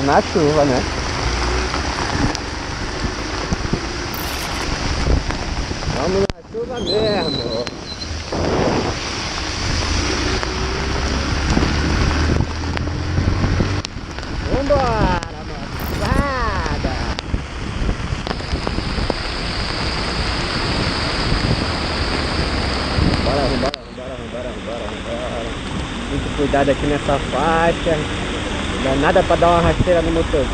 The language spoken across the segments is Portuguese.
na chuva, né? Vamos na chuva mesmo. Vambora, moçada. Vambora. Muito cuidado aqui nessa faixa. Não dá nada pra dar uma rasteira no motoqueiro.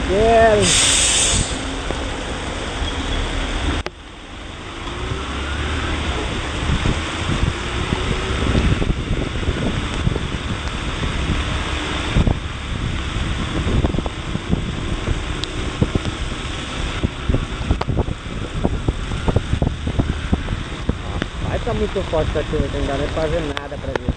Vai tá muito forte essa chuva, não dá nem pra ver nada pra ver.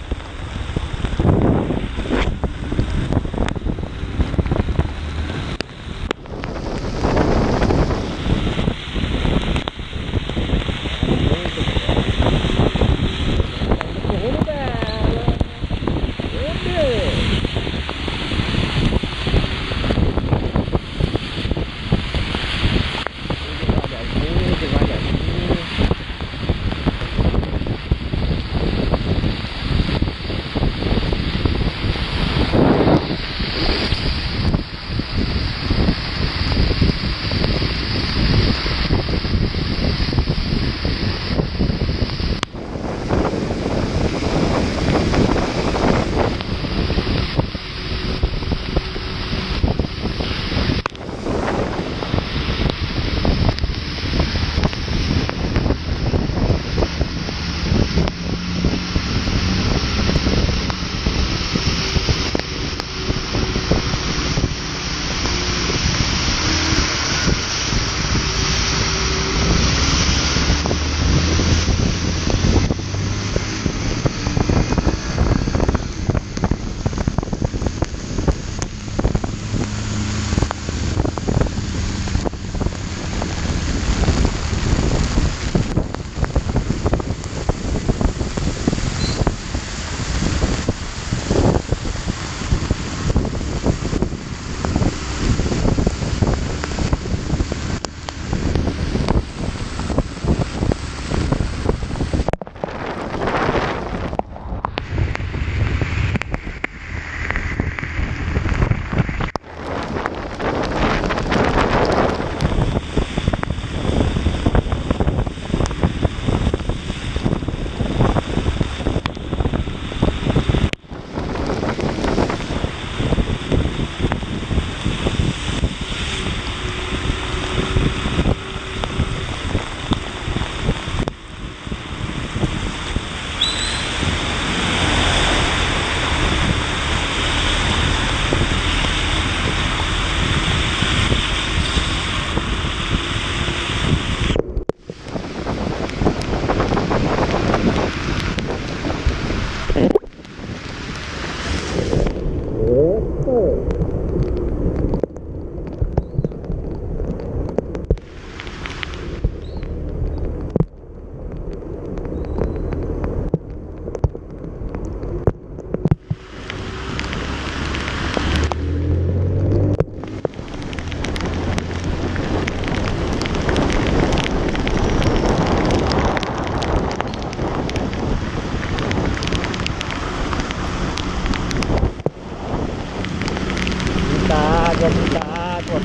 Muita água.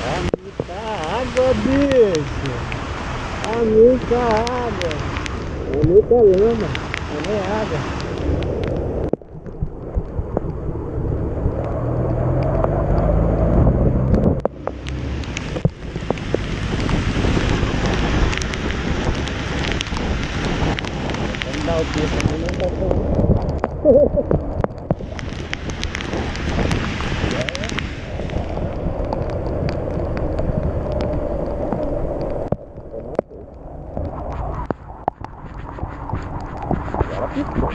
É muita água, bicho. É muita água. É muita lama. Não é água. O peixe aqui não tá tão... Agora ficou.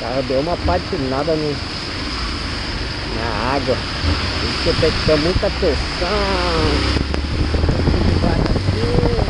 cara deu uma patinada na água. Isso tem que ter muita atenção. Aqui.